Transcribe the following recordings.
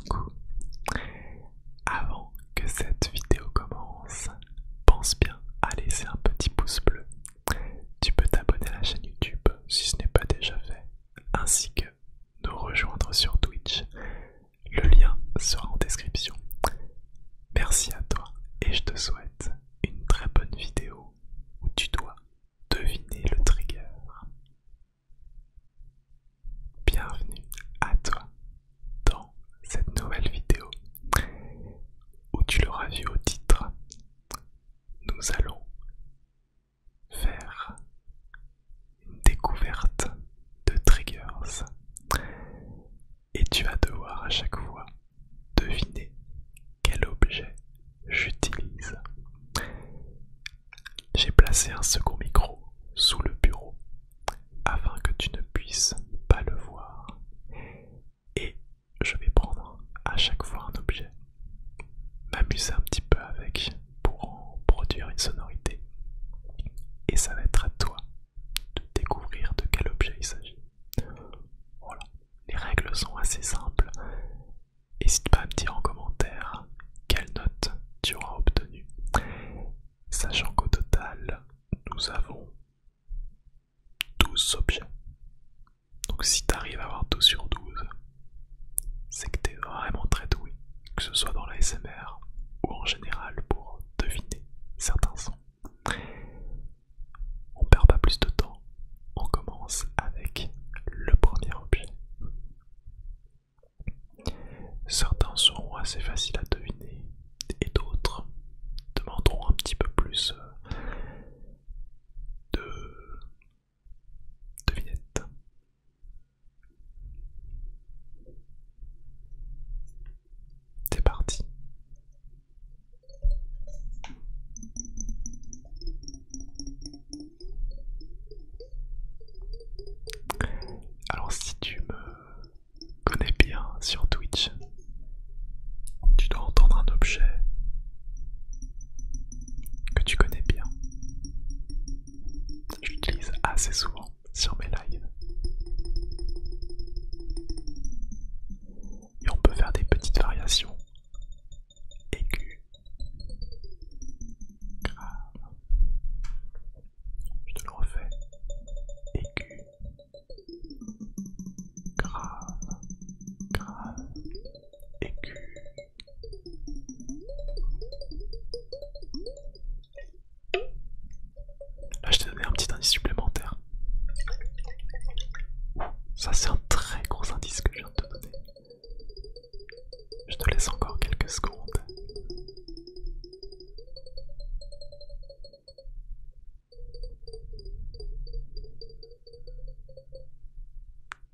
Coucou. Avant que cette vidéo commence, pense bien à laisser un petit pouce bleu. Tu peux t'abonner à la chaîne YouTube si ce n'est pas déjà fait, ainsi que nous rejoindre sur Twitch. Le lien sera en description. Merci à toi et je te souhaite une très bonne vidéo où tu dois deviner le trigger. Bienvenue à toi dans cette nouvelle vidéo où tu l'auras vu au titre. Nous allons faire une découverte de triggers et tu vas devoir à chaque fois deviner quel objet j'utilise. J'ai placé un second micro sous le bureau afin que tu ne puisses pas le voir et je vais prendre à chaque fois un objet, m'amuser un petit peu avec pour en produire une sonorité et ça va être à toi de découvrir de quel objet il s'agit. Voilà, les règles sont assez simples. N'hésite pas à me dire en commentaire quelle note tu auras obtenue, sachant qu'au total nous avons 12 objets. Donc si tu arrives à avoir 12 sur 12, c'est que tu es vraiment très doué, que ce soit dans la l'ASMR ou en général pour deviner certains sons. On perd pas plus de temps, on commence avec le premier objet. Certains seront assez faciles à deviner et d'autres demanderont un petit peu plus de devinettes. C'est parti. Alors si tu me connais bien sur Twitch, tu dois entendre un objet que tu connais bien. J'utilise assez souvent sur mes lives. Et on peut faire des petites variations. Aigu, grave. Je te le refais. Aigu, grave, grave, aigu. Là je t'ai donné un petit indice supplémentaire. Ça c'est un très gros indice que je viens de te donner. Je te laisse encore quelques secondes.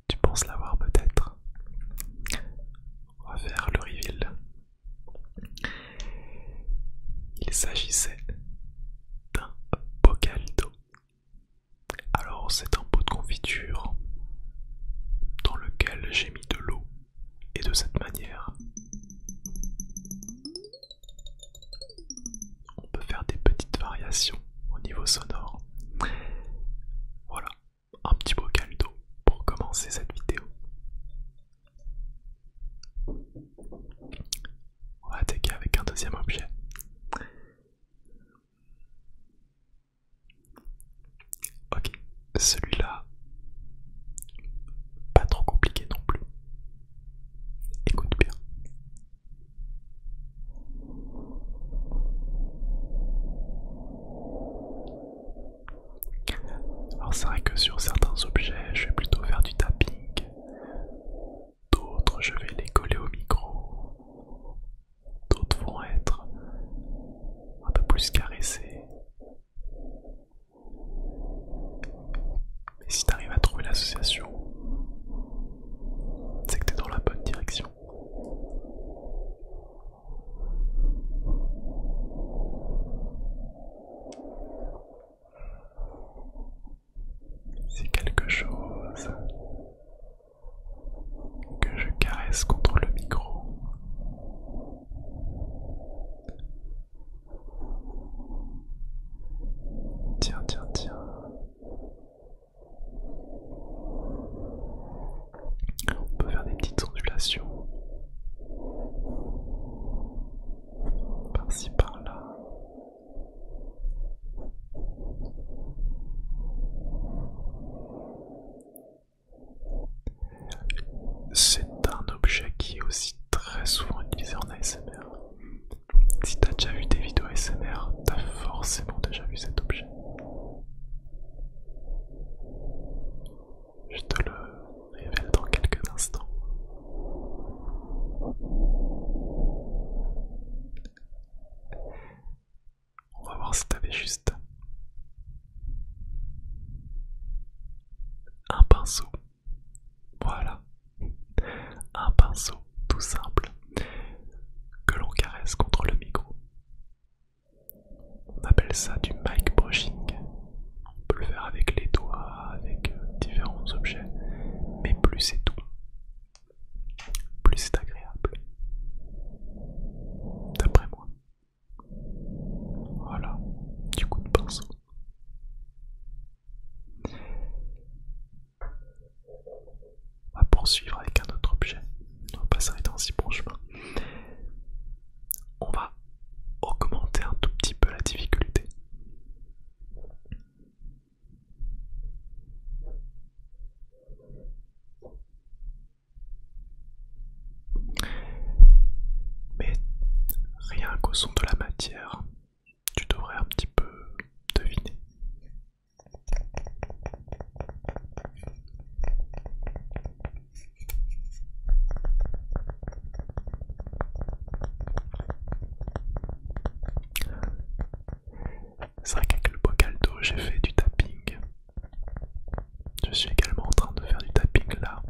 Tu penses l'avoir peut-être? On va faire le reveal. Il s'agissait d'un bocal d'eau. Alors c'est un pot de confiture dans lequel j'ai mis de l'eau et de cette manière on peut faire des petites variations au niveau sonore. Voilà, un petit bocal d'eau pour commencer cette vidéo. On va attaquer avec un deuxième objet. Ok, celui-là, pas trop compliqué non plus. Écoute bien. Alors c'est vrai que sur certains objets, je vais plutôt faire du tapping. D'autres, je vais les coller au micro. D'autres vont être un peu plus caressés. Mais si tu arrives à trouver l'association, c'est que tu es dans la bonne direction. C'est quelque chose que je caresse contre le micro. Tiens, tiens, tiens. tout simple que l'on caresse contre le micro. On appelle ça du mic brushing. On peut le faire avec les doigts, avec différents objets, mais plus c'est doux, plus c'est agréable. D'après moi. Voilà, du coup de pinceau. On va poursuivre avec un autre objet. On va pas s'arrêter en si bon chemin. On va augmenter un tout petit peu la difficulté. Mais rien qu'au son de la matière, tu devrais un petit peu deviner. C'est vrai qu'avec le bocal d'eau, j'ai fait du tapping. Je suis également en train de faire du tapping là,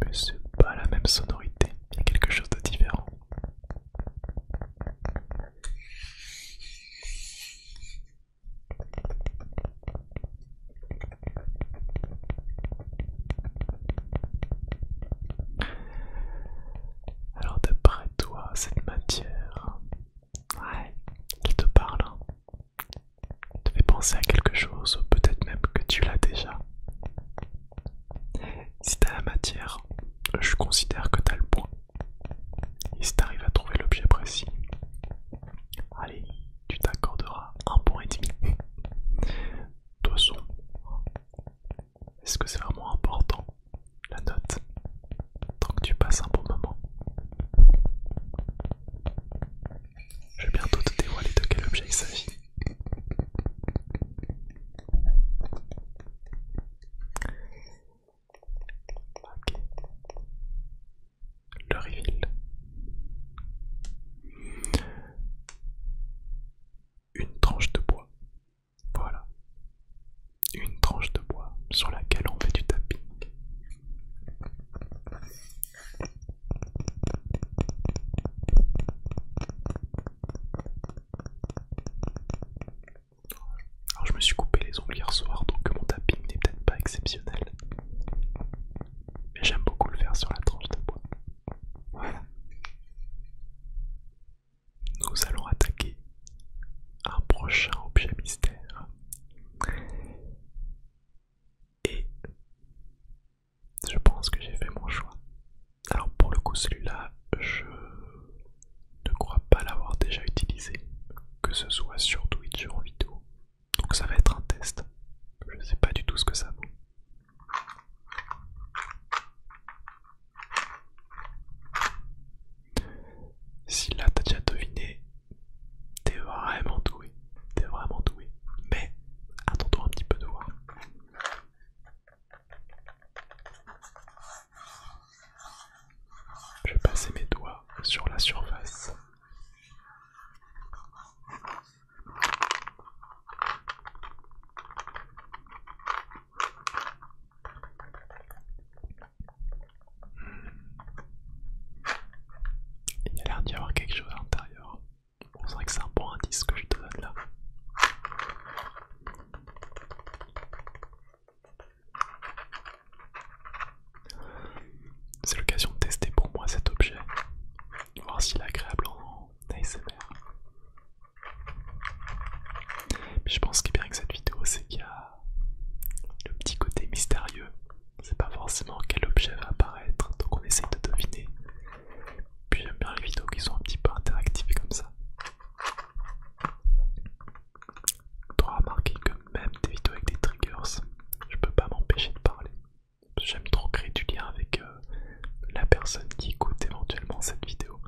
mais c'est pas la même sonorité, il y a quelque chose de différent. Alors d'après toi, cette matière, ouais, elle te parle, hein, te fait penser à quelque chose, ou peut-être même que tu l'as déjà. Si t'as la matière, je considère que t'as le point. Et si t'arrives à trouver l'objet précis, allez, tu t'accorderas un point et demi. De toute façon, est-ce que c'est vraiment important, la note, tant que tu passes un bon moment? Je vais bientôt te dévoiler de quel objet il s'agit. Ok. Le reveal. Une tranche de bois. Voilà. Une tranche de bois sur laquelle on fait du tapis. Alors je me suis coupé les ongles hier soir, donc mon tapping n'est peut-être pas exceptionnel. Mais j'aime beaucoup le faire sur la tranche de bois. Voilà. Nous allons attaquer un prochain objet mystère. Et je pense que j'ai fait mon choix. Alors pour le coup celui-là, je ne crois pas l'avoir déjà utilisé, que ce soit sur Twitch ou en vidéo. Donc ça va être un test. Je ne sais pas du tout ce que ça vaut. Si là t'as déjà deviné, t'es vraiment doué. T'es vraiment doué. Mais attends-toi un petit peu de voir. Je vais passer mes doigts sur la surface. Il y a l'air d'y avoir quelque chose à l'intérieur. Bon, c'est vrai que c'est un bon indice que je te donne là. C'est l'occasion de tester pour moi cet objet, voir s'il est agréable en ASMR. Mais je pense qu'il est bien avec cette vidéo, c'est qu'il y a le petit côté mystérieux. C'est pas forcément quel objet va apparaître, donc on essaye de deviner. Puis j'aime bien les vidéos qui sont un petit peu interactives comme ça. Tu auras remarqué que même des vidéos avec des triggers, je peux pas m'empêcher de parler. J'aime trop créer du lien avec la personne qui écoute éventuellement cette vidéo.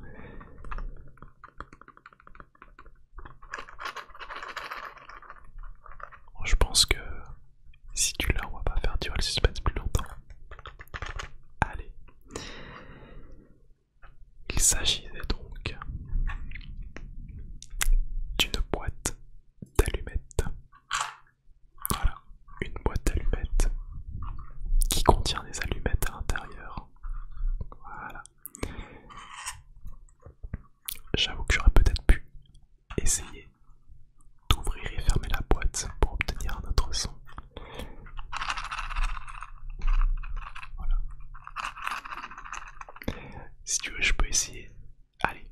Je pense que si tu l'as, on va pas faire durer le suspense plus longtemps. Allez. Il s'agissait donc d'une boîte d'allumettes. Voilà, une boîte d'allumettes qui contient des allumettes à l'intérieur. Voilà. Si tu veux, je peux essayer. Allez,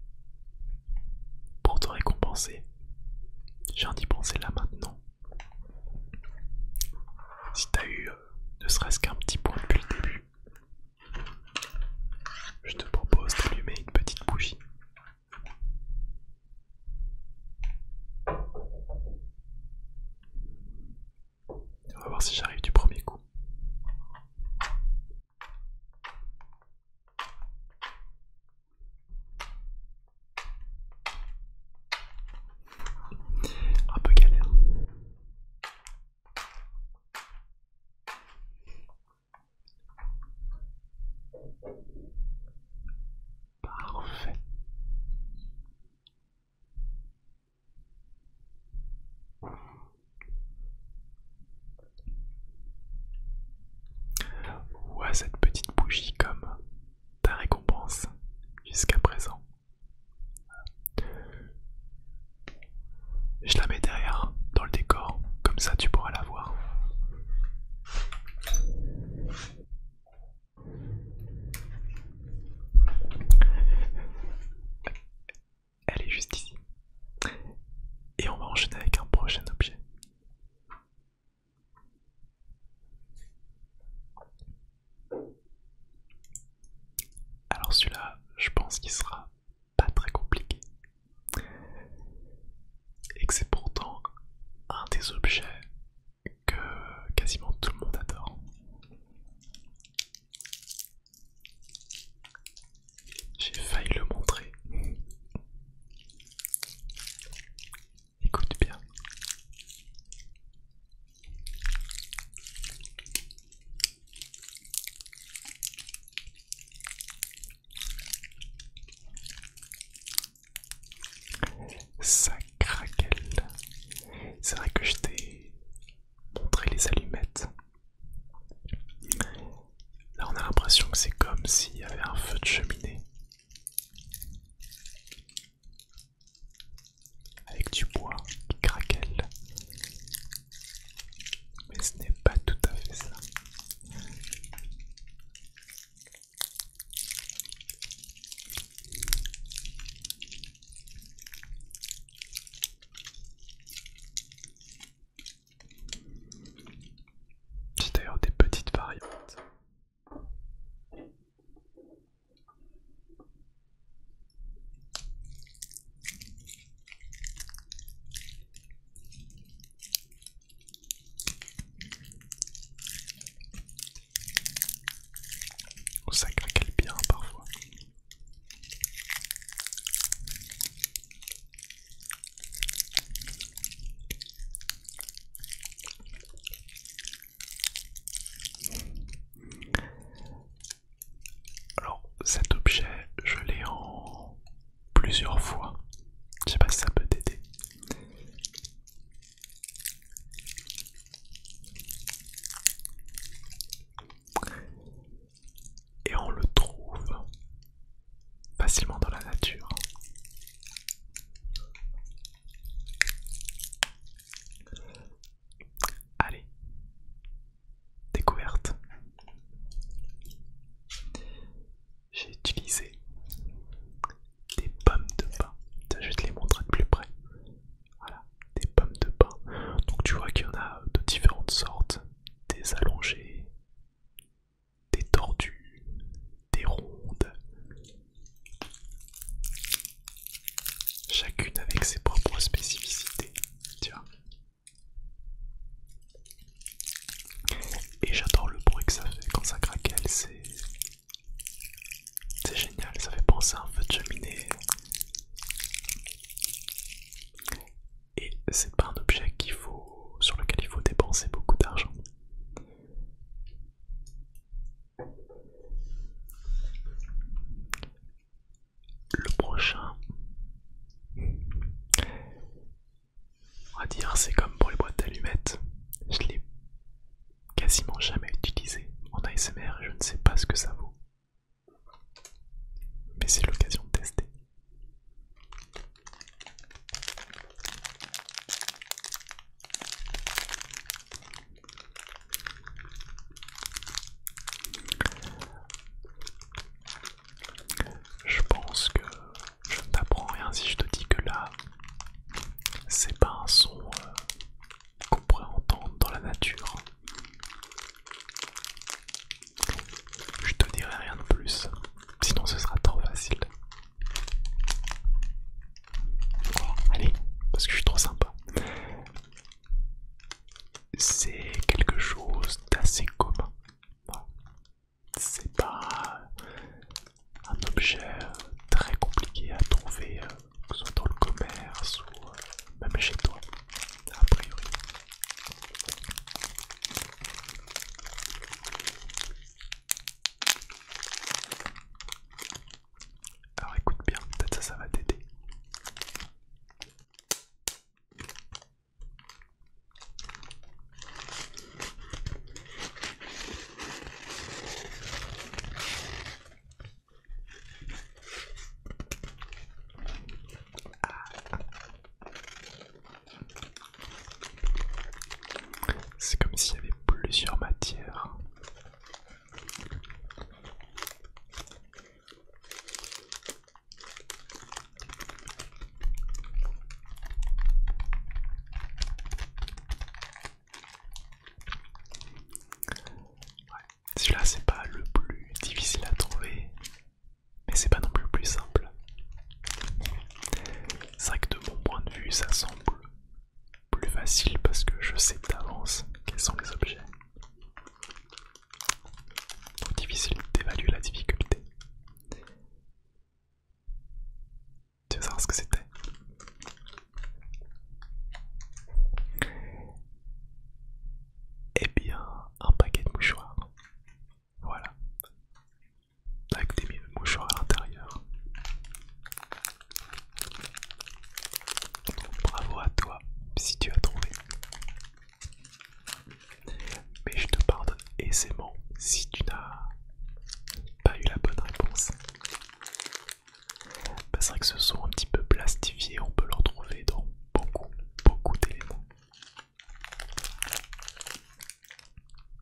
pour te récompenser, je viens d'y penser là maintenant. Si t'as eu ne serait-ce qu'un petit point depuis le début, je te propose d'allumer une petite bougie. On va voir si j'arrive du premier coup. Un peu galère. Parfait. Vois cette petite bougie comme ta récompense jusqu'à présent. Je la mets derrière dans le décor, comme ça tu pourras la voir. Elle est juste ici. Et on va enchaîner avec un prochain objet. Alors celui-là, je pense qu'il sera pas très compliqué. Et que c'est pourtant un des objets que quasiment tout le monde adore. J'ai failli le montrer. Écoute bien. Ça craquelle. C'est vrai que je t'ai montré les allumettes. Là on a l'impression que c'est comme s'il y avait un feu de cheminée. Avec du bois qui craquelle. Mais ce n'est pas tout à fait ça. J'ai d'ailleurs des petites variantes. Ça craquelle bien parfois. Alors cet objet, je l'ai en plusieurs fois. Je sais pas si ça peut t'aider. Et on le trouve facilement dans la nature. Allez, découverte. J'ai utilisé des pommes de pin. Je vais te les montrer de plus près. Voilà, des pommes de pin. Donc tu vois qu'il y en a de différentes sortes. Des allongées, des tordues, des rondes. Chacune avec ses propres spécificités. Tu vois. Et j'adore le bruit que ça fait quand ça craquelle, c'est génial, ça fait penser à un feu de cheminée. Et c'est pas un objet sur lequel il faut dépenser beaucoup d'argent. Le prochain, on va dire, c'est comme pour les boîtes d'allumettes. Je l'ai quasiment jamais utilisé en ASMR et je ne sais pas ce que ça vaut. Mais c'est l'occasion de tester. objet très compliqué à trouver, que ce soit dans le commerce ou même chez toi, a priori. Alors écoute bien, peut-être ça va t'aider. C'est comme s'il y avait plusieurs matières. Celui-là c'est pas le plus difficile à trouver, mais c'est pas non plus le plus simple. C'est vrai que de mon point de vue ça semble plus facile parce que je sais d'avance quels sont les objets. Donc difficile d'évaluer la difficulté. Tu veux savoir ce que c'était? Eh bien, un paquet de mouchoirs. Voilà. Avec des mouchoirs à l'intérieur. Bravo à toi si tu as trouvé. Mais je te pardonne aisément si tu n'as pas eu la bonne réponse. Bah, c'est vrai que ce sont un petit peu plastifiés, on peut le retrouver dans beaucoup d'éléments.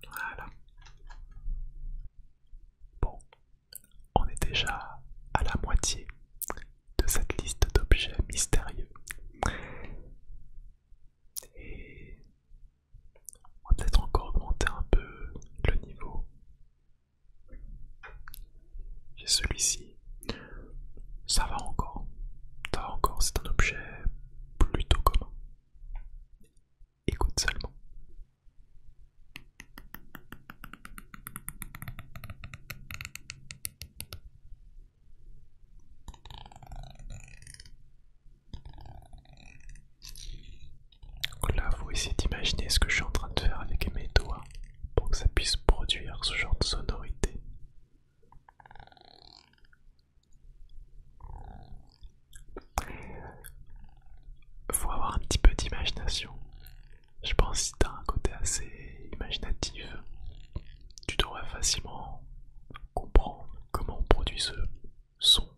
Voilà. Bon, on est déjà à la moitié de cette liste d'objets mystérieux. Et on va peut-être encore augmenter un peu le niveau. J'ai celui-ci. Ça va encore. Ça va encore, c'est un objet plutôt commun. Écoute seulement. Donc là, faut essayer d'imaginer ce que je suis en train de faire avec mes doigts pour que ça puisse produire ce genre de sonorité. Faut avoir un petit peu d'imagination. Je pense que si t'as un côté assez imaginatif, tu devrais facilement comprendre comment on produit ce son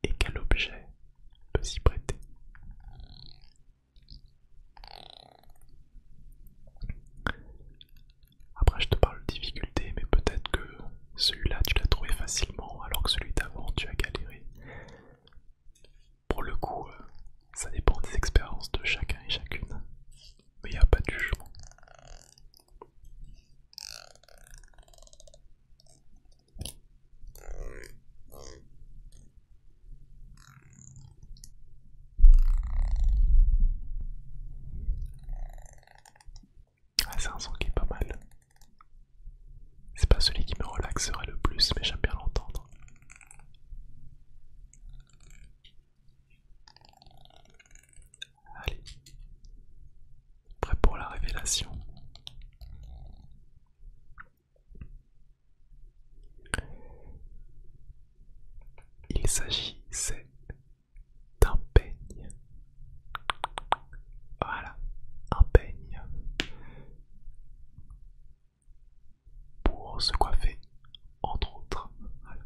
et quel objet peut s'y prêter. Après je te parle de difficulté, mais peut-être que celui-là tu l'as trouvé facilement alors que celui d'avant tu as galéré. Pour le coup, ça dépend des expériences de chacun et chacune, mais il n'y a pas de jugement. Ah, c'est un son qui est pas mal. C'est pas celui qui me relaxerait le plus, mais j'aime bien l'entendre. Allez, prêt pour la révélation. Il s'agissait d'un peigne. Voilà, un peigne. Pour se coiffer, entre autres. Voilà.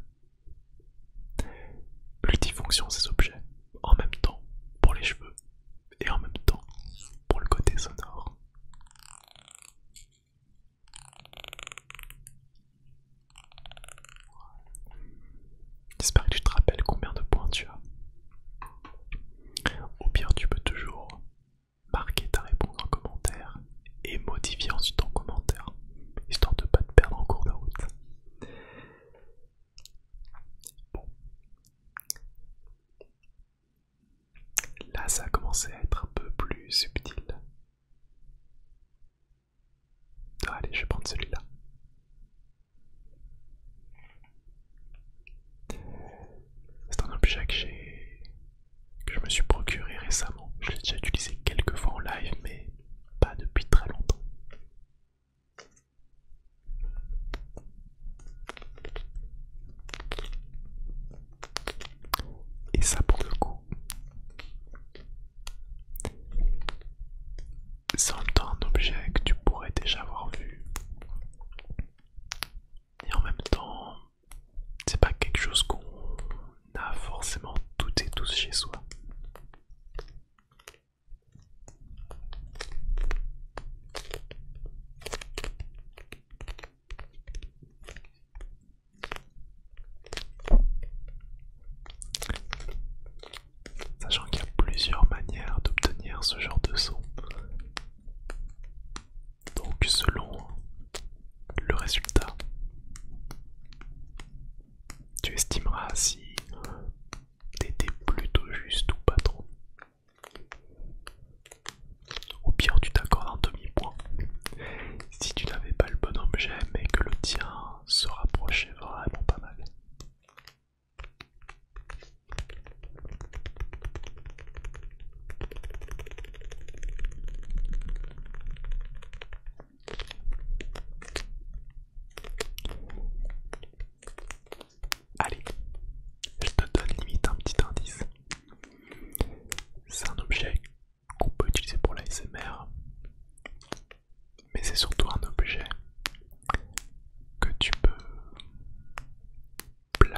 Multifonction ces objets, en même temps pour les cheveux et en même temps pour le côté sonore. J'espère que tu te rappelles combien de points tu as. Au pire, tu peux toujours marquer ta réponse en commentaire et modifier ensuite ton commentaire, histoire de ne pas te perdre en cours de route. Bon.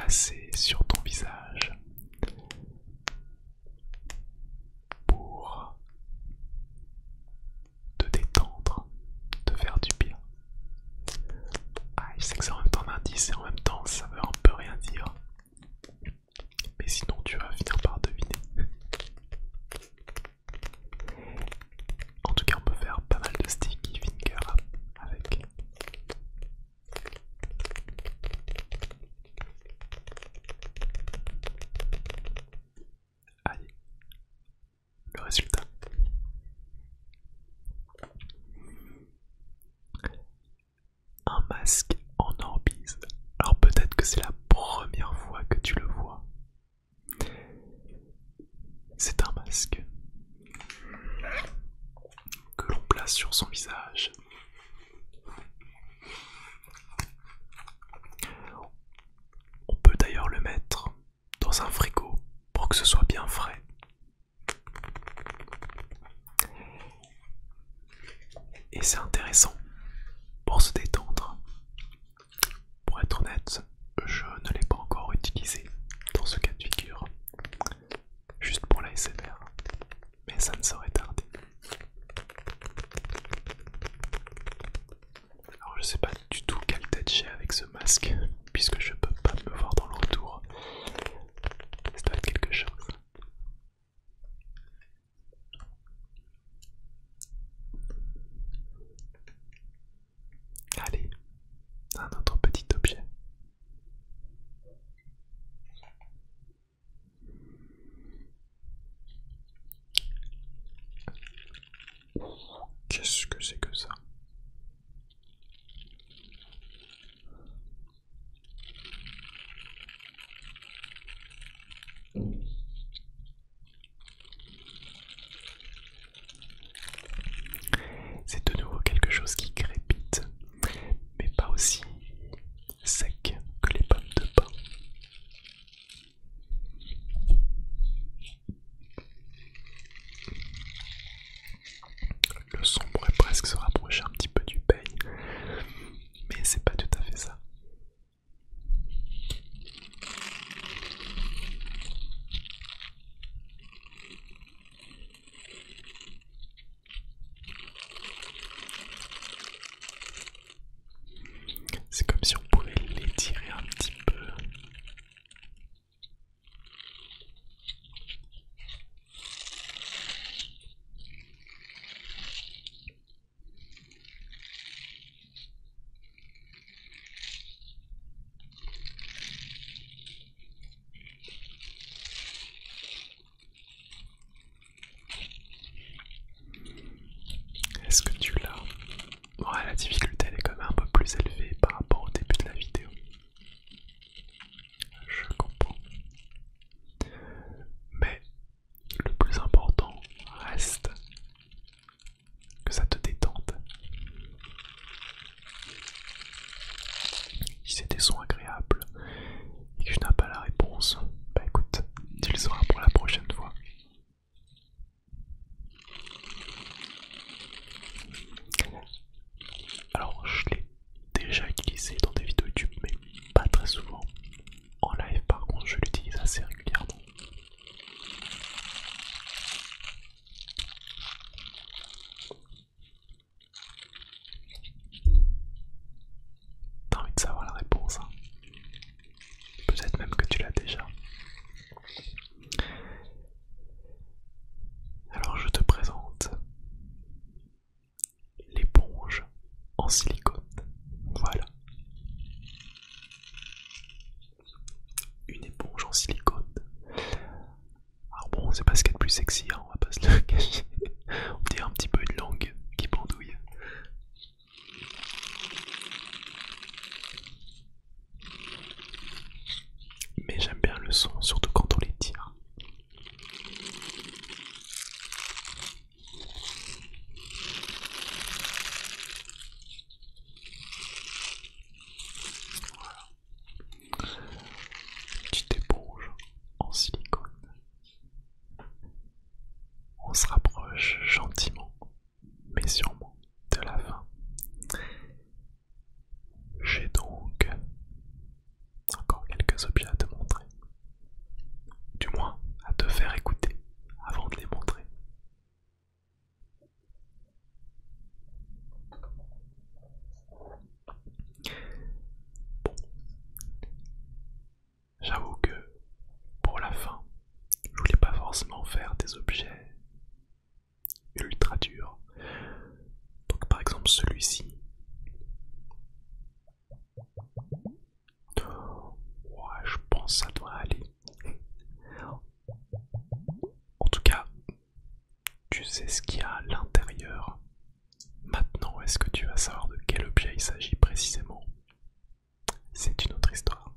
passer sur ton visage pour te détendre, te faire du bien. Ah, je sais que c'est en même temps un indice et en même temps ça veut un peu rien dire. Mais sinon tu vas finir par deviner. En tout cas on peut faire pas mal de sticky finger avec. Allez, le résultat. Un masque en orbise. Alors peut-être que c'est la première fois que tu le vois. C'est un masque que l'on place sur son visage. On peut d'ailleurs le mettre dans un frigo pour que ce soit bien frais. Et c'est intéressant pour se détendre. Pour être honnête, je ne l'ai pas encore utilisé dans ce cas de figure. Juste pour la l'ASMR. Mais ça ne saurait tarder. Alors je sais pas du tout quelle tête j'ai avec ce masque, puisque je peux pas me voir dans le retour. Ça doit être quelque chose. Allez, un autre petit objet. Qu'est-ce que c'est que ça? C'est de nouveau quelque chose qui crépite, mais pas aussi sec que les pommes de pin. Le son pourrait presque se rapprocher un petit peu du peigne, mais c'est pas tout à fait ça. C'est comme si on pouvait l'étirer un petit peu. Est-ce que tu l'as? Ouais, la difficulté elle est quand même un peu plus élevée par rapport au début de la vidéo. Je comprends. Mais le plus important reste que ça te détende. Si c'est des sons agréables et que tu n'as pas la réponse, bah écoute, tu le sauras pour la prochaine fois. Alors je l'ai déjà utilisé dans des vidéos YouTube mais pas très souvent. En live par contre je l'utilise assez régulièrement. T'as envie de savoir la réponse, hein? Peut-être même que tu l'as déjà. Alors je te présente l'éponge en silicone. Voilà. Une éponge en silicone. Alors bon, c'est pas ce qu'il y a de plus sexy, hein, on va pas se le cacher. On dirait un petit peu une langue qui pendouille. Mais j'aime bien le son, surtout quand on les tire. faire des objets ultra durs. Donc par exemple celui-ci. Ouais, je pense que ça doit aller. En tout cas, tu sais ce qu'il y a à l'intérieur. Maintenant, est-ce que tu vas savoir de quel objet il s'agit précisément? C'est une autre histoire.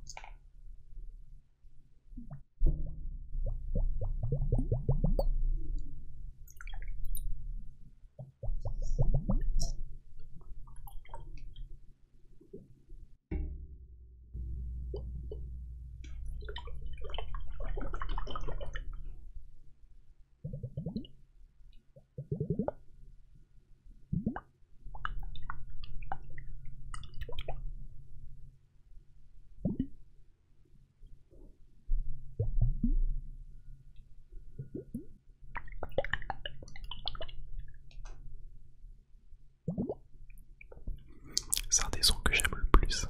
C'est un des sons que j'aime le plus.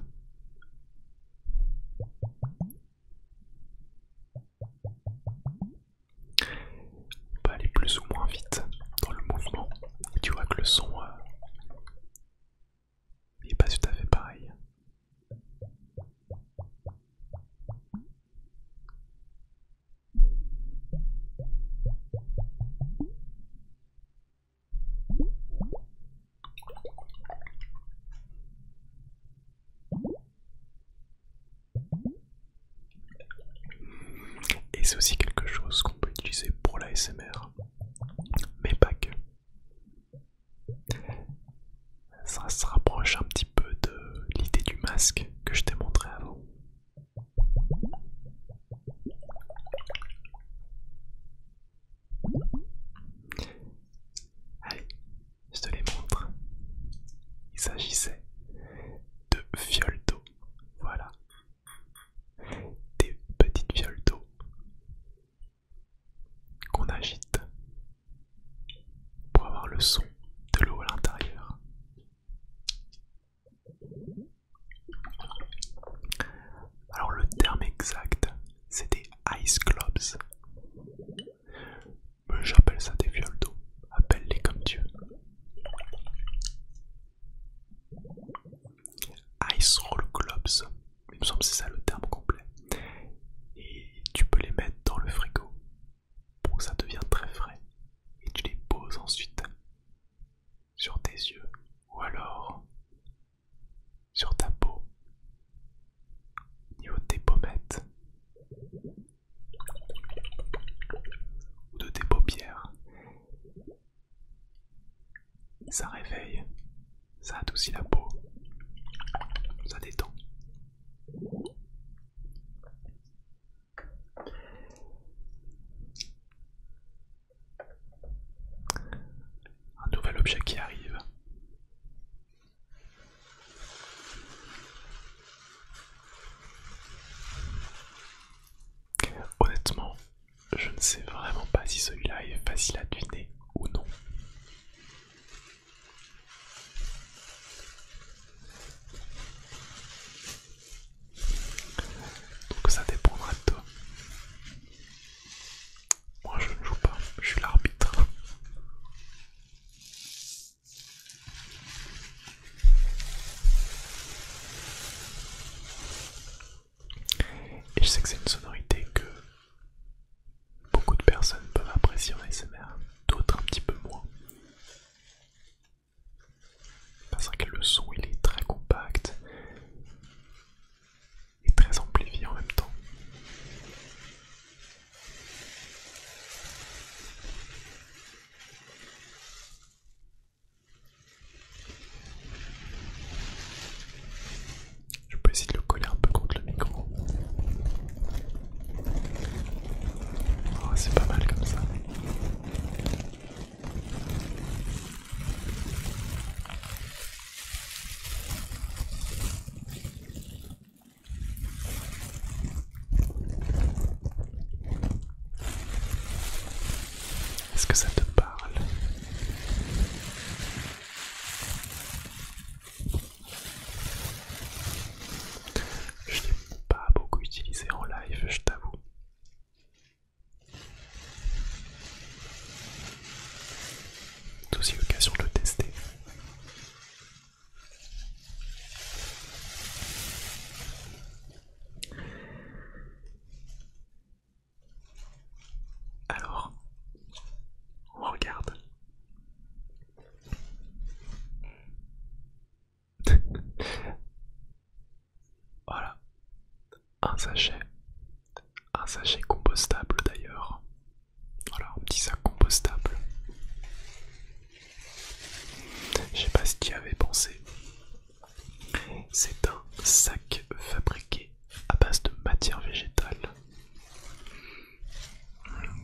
On peut aller plus ou moins vite dans le mouvement. Et tu vois que le son n'est pas tout à fait pareil. Et c'est aussi quelque chose qu'on peut utiliser pour l'ASMR, mais pas que. Ça se rapproche un petit peu de l'idée du masque que je t'ai montré avant. Allez, je te les montre. Il s'agissait de fioles d'eau. Voilà. Des petites fioles d'eau qu'on agite pour avoir le son de l'eau à l'intérieur. Alors le terme exact, c'est des ice globes. Mais j'appelle ça des fioles d'eau. Appelle-les comme tu veux. Ice roll globes. Il me semble que c'est ça le terme complet. Et tu peux les mettre dans le frigo pour que ça devienne très frais. Et tu les poses ensuite sur tes yeux ou alors sur ta peau, au niveau de tes pommettes ou de tes paupières. Ça réveille, ça adoucit la peau, ça détend. Un nouvel objet qui arrive. Honnêtement, je ne sais vraiment pas si celui-là est facile à deviner ou non. Donc ça dépendra de toi. Moi je ne joue pas, je suis l'arbitre. Et je sais que c'est une sonorité que beaucoup de personnes peuvent apprécier en ASMR, d'autres un petit peu moins. Parce que le son il est très compact et très amplifié en même temps. Je peux essayer de le coller un peu contre le micro. Oh, c'est pas mal comme ça. Est-ce que ça te parle? Je l'ai pas beaucoup utilisé en live, je t'avoue. un sachet compostable d'ailleurs. Voilà, un petit sac compostable. Je sais pas si tu y avais pensé. C'est un sac fabriqué à base de matière végétale.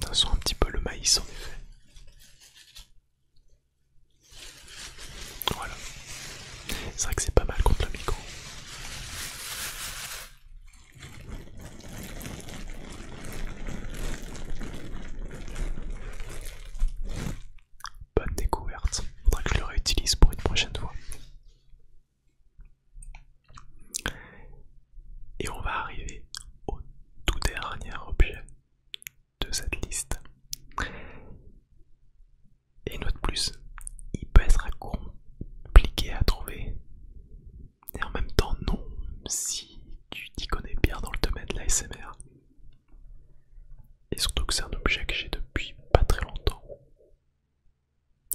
Ça sent un petit peu le maïs en effet. Voilà. C'est vrai que c'est pas mal contre le micro. Bonne découverte. Faudra que je le réutilise pour une prochaine fois. Et on va arriver au tout dernier objet de cette liste. Et une fois de plus, il peut être compliqué à trouver. Et en même temps, non, si tu t'y connais bien dans le domaine de l'ASMR. Et surtout que c'est un objet que j'ai depuis pas très longtemps.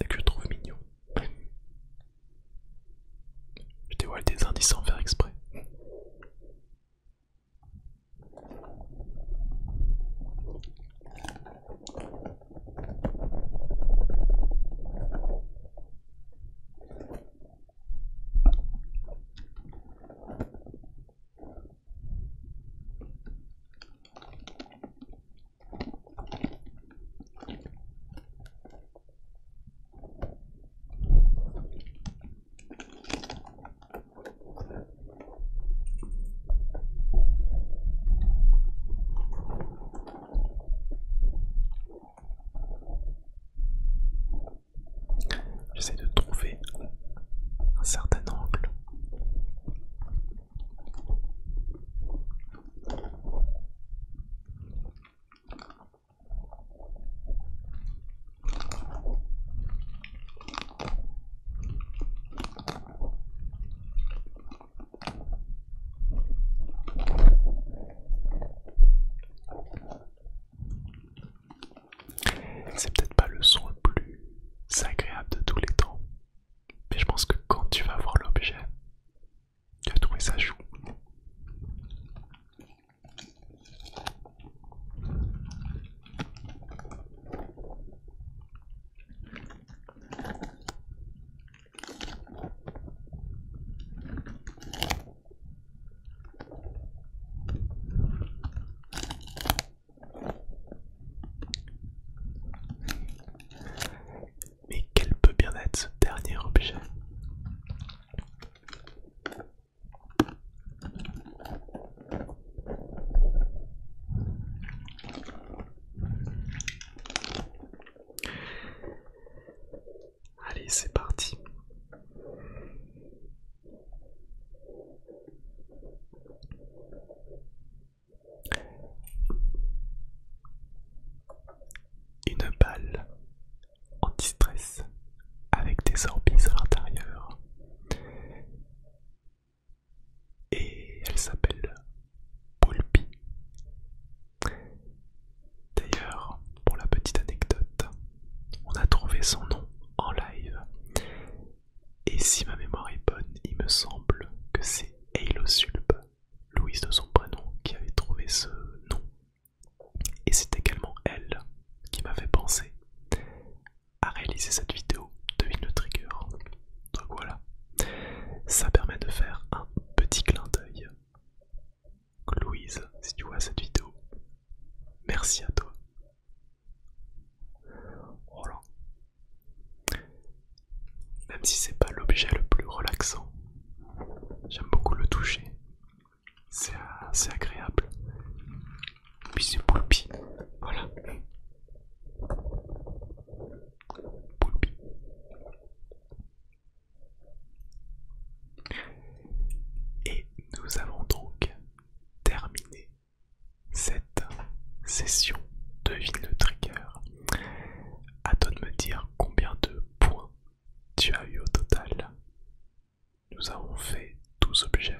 Et que je trouve mignon. Je dévoile des indices sans faire exprès. J'essaie de trouver un certain angle. C'est peut-être pas le son le plus agréable de tous les temps, mais je pense que quand tu vas voir l'objet, tu vas trouver ça chou. Mais quel peut bien être ce dernier objet? Allez, c'est parti. Une balle anti-stress avec des orbises à l'intérieur. Et elle s'appelle Poulpi. D'ailleurs, pour la petite anecdote, on a trouvé son nom en live. Et si ma mémoire est bonne, il me semble que c'est Eilosulp, Louise de son prénom, qui avait trouvé ce nom. Et c'est également elle qui m'a fait penser à réaliser cette vidéo. Devine le trigger. Donc voilà, ça permet de faire un petit clin d'œil. Louise, si tu vois cette vidéo, merci à toi. Voilà. Même si c'est pas l'objet le plus relaxant, j'aime beaucoup le toucher. C'est assez agréable. Puis c'est Poulpi. Voilà. Poulpi. Et nous avons donc terminé cette session Devine le trigger. À toi de me dire combien de points tu as eu au total. Nous avons fait 12 objets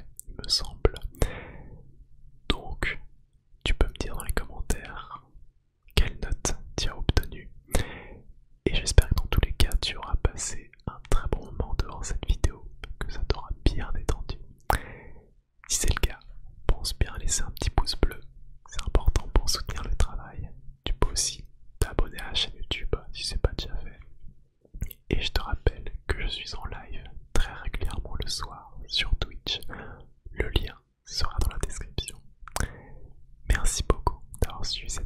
Et je te rappelle que je suis en live très régulièrement le soir sur Twitch. Le lien sera dans la description. Merci beaucoup d'avoir suivi cette